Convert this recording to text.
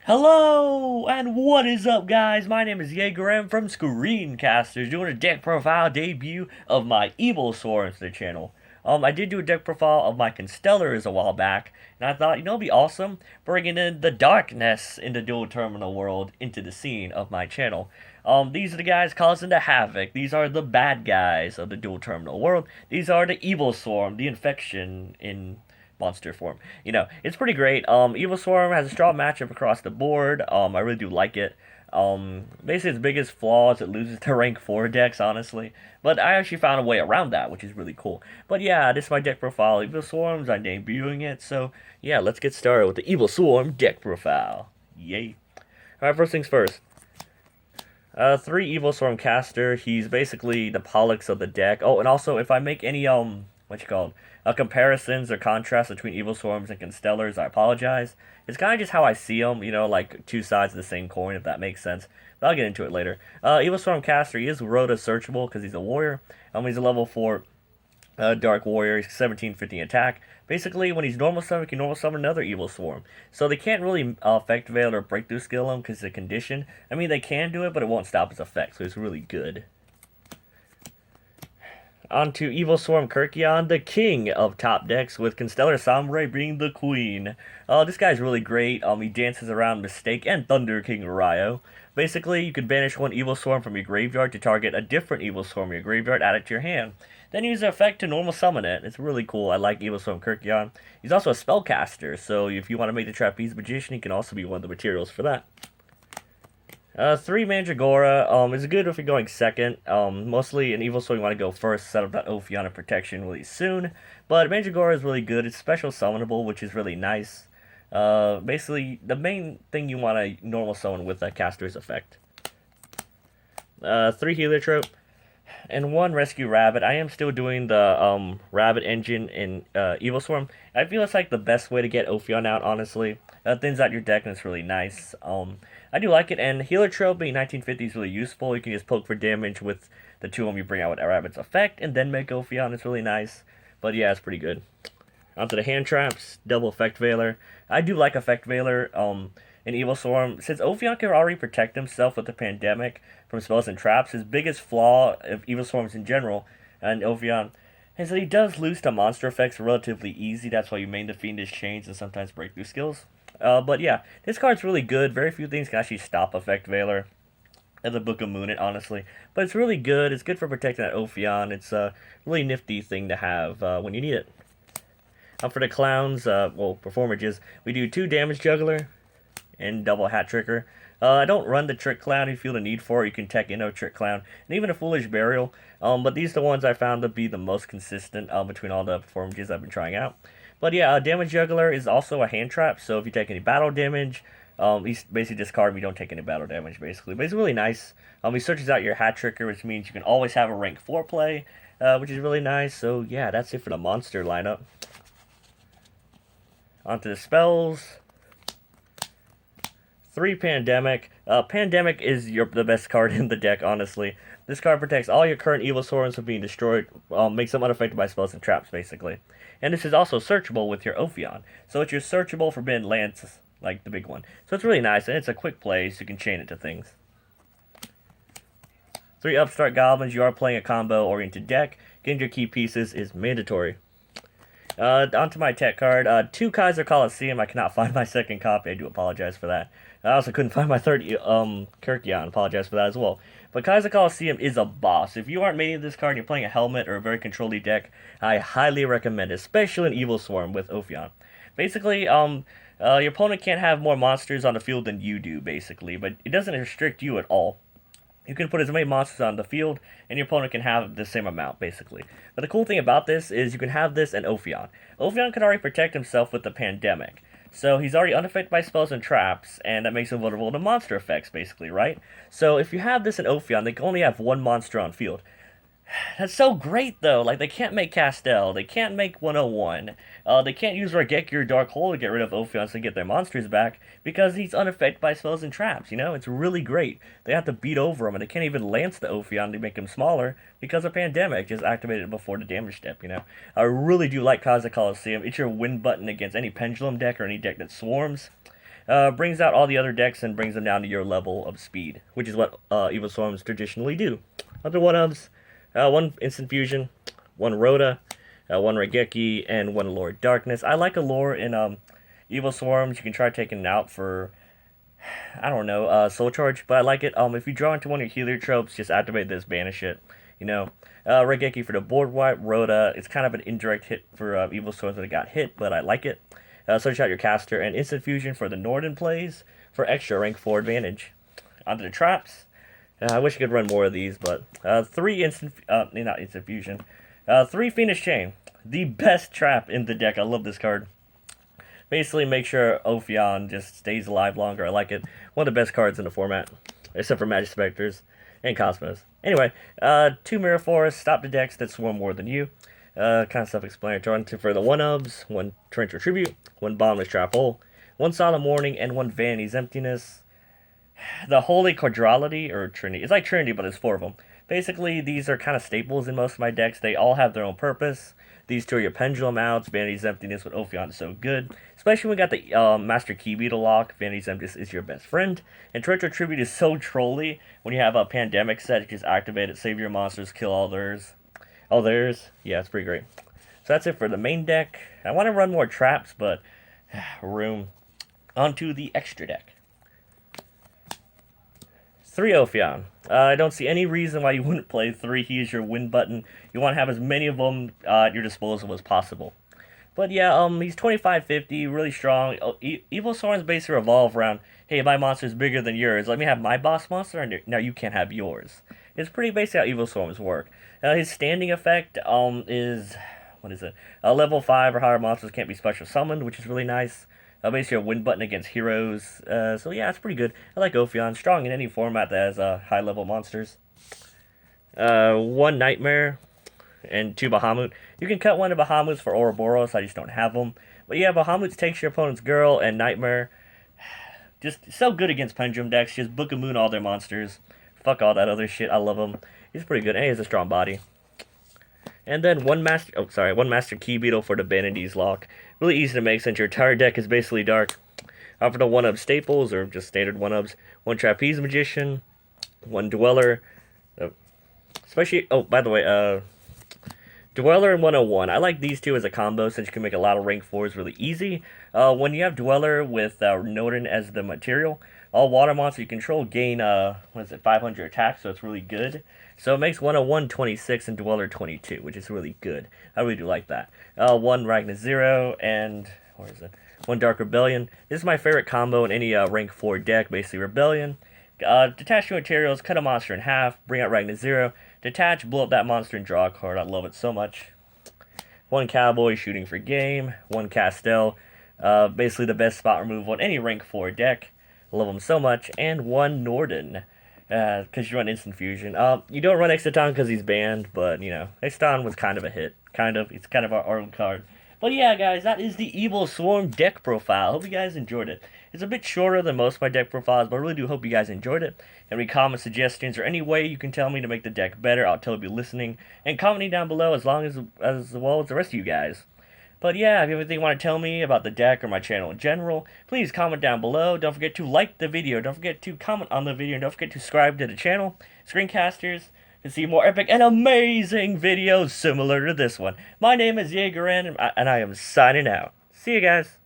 Hello, and what is up, guys? My name is Jager-M from Screencasters, doing a deck profile debut of my Evilswarm to the channel. I did do a deck profile of my Constellars a while back, and I thought, it'd be awesome bringing in the darkness in the Duel Terminal world into the scene of my channel. These are the guys causing the havoc. These are the bad guys of the Duel Terminal world. These are the Evilswarm, the infection in monster form. It's pretty great. Evilswarm has a strong matchup across the board. I really do like it. Basically, its biggest flaw is it loses to rank 4 decks, honestly. But I actually found a way around that, which is really cool. But yeah, this is my deck profile, Evilswarms. I'm debuting it, so yeah, let's get started with the Evilswarm deck profile. Yay. Alright, first things first. 3 Evilswarm caster. He's basically the Pollux of the deck. Oh, and also, if I make any, comparisons or contrasts between Evilswarms and Constellars, I apologize. It's kind of just how I see them, like two sides of the same coin, if that makes sense. But I'll get into it later. Evilswarm caster, he is Rota searchable because he's a warrior. He's a level 4 Dark Warrior, he's 17-15 attack. Basically, when he's normal summon, he can normal summon another Evilswarm. So they can't really effect veil or breakthrough skill him because it's a condition. I mean, they can do it, but it won't stop his effect, so it's really good. On to Evilswarm Kirkion, the king of top decks, with Constellar Samurai being the queen. This guy's really great. He dances around Mistake and Thunder King Ryo. Basically, you can banish one Evilswarm from your graveyard to target a different Evilswarm in your graveyard, add it to your hand. Then use the effect to normal summon it. It's really cool. I like Evilswarm Kirkion. He's also a spellcaster, so if you want to make the Trapeze Magician, he can also be one of the materials for that. 3 Mandragora is good if you're going second. Mostly in Evilswarm you want to go first, set up that Ophion protection really soon. But Mandragora is really good. It's special summonable, which is really nice. Basically, the main thing you want to normal summon with a caster's effect. 3 Heliotrope and 1 Rescue Rabbit. I am still doing the Rabbit engine in Evilswarm. I feel it's like the best way to get Ophion out, honestly. Thins out your deck and it's really nice. I do like it, and Heliotrope being 1950 is really useful. You can just poke for damage with the 2 of them you bring out with Rabbit's effect, and then make Ophion. It's really nice. But yeah, it's pretty good. Onto the hand traps, double effect veiler. I do like effect veiler in Evilswarm. Since Ophion can already protect himself with the pandemic from spells and traps, his biggest flaw of Evilswarms in general, and Ophion, is that he does lose to monster effects relatively easy. That's why you main the Fiendish Chains and sometimes breakthrough skills. But yeah, this card's really good. Very few things can actually stop Effect Veiler at the Book of Moonin, honestly. But it's really good. It's good for protecting that Ophion. It's a really nifty thing to have when you need it. For the clowns, performages, we do 2 Damage Juggler and double Hat Tricker. I don't run the Trick Clown if you feel the need for it. You can tech in a Trick Clown and even a Foolish Burial. But these are the ones I found to be the most consistent between all the performages I've been trying out. But yeah, Damage Juggler is also a hand trap, so if you take any battle damage, he's basically discard him, you don't take any battle damage, basically. But it's really nice. He searches out your Hat Tricker, which means you can always have a rank 4 play, which is really nice. So yeah, that's it for the monster lineup. Onto the spells. 3 Pandemic. Pandemic is the best card in the deck, honestly. This card protects all your current Evilswarms from being destroyed, makes them unaffected by spells and traps, basically. And this is also searchable with your Ophion. So it's your searchable Forbidden Lance, like the big one. So it's really nice, and it's a quick play, so you can chain it to things. 3 Upstart Goblins. You are playing a combo-oriented deck. Getting your key pieces is mandatory. Onto my tech card. 2 Kaiser Coliseum. I cannot find my second copy. I do apologize for that. I also couldn't find my third Kirkion. Apologize for that as well. But Kaiser Coliseum is a boss. If you aren't making this card and you're playing a Helmet or a very controlly deck, I highly recommend it, especially in Evilswarm with Ophion. Basically, your opponent can't have more monsters on the field than you do, basically, but it doesn't restrict you at all. You can put as many monsters on the field, and your opponent can have the same amount, basically. But the cool thing about this is you can have this and Ophion. Ophion can already protect himself with the Pandemic. So he's already unaffected by spells and traps, and that makes him vulnerable to monster effects, basically, right? So if you have this in Ophion, they can only have 1 monster on field. That's so great, though. Like, they can't make Castell. They can't make 101. They can't use Raigeki or Dark Hole to get rid of Ophion to get their monsters back because he's unaffected by spells and traps, It's really great. They have to beat over him, and they can't even lance the Ophion to make him smaller because of Pandemic just activated before the damage step, I really do like Kaiser Coliseum. It's your win button against any Pendulum deck or any deck that swarms. brings out all the other decks and brings them down to your level of speed, which is what Evilswarms traditionally do. Other one-ofs, one Instant Fusion, one Rhoda, one Raigeki, and one Lord Darkness. I like a lore in Evilswarms. You can try taking it out for, I don't know, Soul Charge, but I like it. If you draw into one of your Heliotropes, just activate this, banish it. You know, Raigeki for the board wipe, Rhoda. It's kind of an indirect hit for Evilswarms when it got hit, but I like it. Search out your caster, and Instant Fusion for the Norden plays for extra rank 4 advantage. Onto the traps. I wish I could run more of these, but not Instant Fusion. 3 Phoenix Chain, the best trap in the deck. I love this card. Basically, make sure Ophion just stays alive longer. I like it. One of the best cards in the format, except for Magic Specters and Cosmos. Anyway, 2 Mirror Forests, stop the decks that swarm more than you. Kind of self-explanatory. For the 1-ofs, 1 Torrential Tribute, 1 Bottomless Trap Hole, 1 Solemn Warning, and 1 Vanity's Emptiness. The Holy Quadrality, or Trinity. It's like Trinity, but there's 4 of them. Basically, these are kind of staples in most of my decks. They all have their own purpose. These 2 are your Pendulum outs. Vanity's Emptiness with Ophion is so good. Especially when we got the Master Key Beetle lock. Vanity's Emptiness is your best friend. And Torrential Tribute is so trolly. When you have a Pandemic set, you just activate it, save your monsters, kill all theirs. All theirs? Yeah, it's pretty great. So that's it for the main deck. I want to run more traps, but room. Onto the extra deck. 3 Ophion. I don't see any reason why you wouldn't play 3. He is your win button. You want to have as many of them at your disposal as possible. But yeah, he's 2550, really strong. Evilswarms basically revolve around, hey, my monster is bigger than yours. Let me have my boss monster, and now you can't have yours. It's pretty basic how Evilswarms work. His standing effect is, what is it? Level 5 or higher monsters can't be special summoned, which is really nice. Basically a win button against heroes. So yeah, it's pretty good. I like Ophion. Strong in any format that has high level monsters. 1 Nightmare and 2 Bahamut. You can cut one of Bahamuts for Ouroboros. I just don't have them. But yeah, Bahamut takes your opponent's girl, and Nightmare just so good against Pendulum decks. Just Book of Moon all their monsters. Fuck all that other shit. I love him. He's pretty good. And he has a strong body. And then one Master Key Beetle for the Vanity's Lock. Really easy to make since your entire deck is basically dark. For the 1-of staples, or just standard 1-ofs, 1 Trapeze Magician, 1 Dweller. Especially, oh, by the way, Dweller and 101. I like these 2 as a combo since you can make a lot of rank 4s really easy. When you have Dweller with Norden as the material, all water monsters you control gain, 500 attack, so it's really good. So it makes 101 26 and Dweller 22, which is really good. I really do like that. 1 Ragnar Zero and, where is it? 1 Dark Rebellion. This is my favorite combo in any rank 4 deck, basically Rebellion. Detach your materials, cut a monster in half, bring out Ragnar Zero, detach, blow up that monster, and draw a card. I love it so much. 1 Cowboy, shooting for game. 1 Castell, basically the best spot removal in any rank 4 deck. I love him so much. And 1 Norden, because you run Instant Fusion. You don't run Exciton because he's banned, but, you know, Exciton was kind of a hit. It's kind of our own card. But yeah, guys, that is the Evilswarm deck profile. Hope you guys enjoyed it. It's a bit shorter than most of my deck profiles, but I really do hope you guys enjoyed it. Any comments, suggestions, or any way you can tell me to make the deck better, I'll totally be listening. And commenting down below as well as the rest of you guys. But yeah, if you have anything you want to tell me about the deck or my channel in general, please comment down below. Don't forget to like the video. Don't forget to comment on the video. And don't forget to subscribe to the channel, Screencasters, to see more epic and amazing videos similar to this one. My name is Jager-M, and I am signing out. See you guys.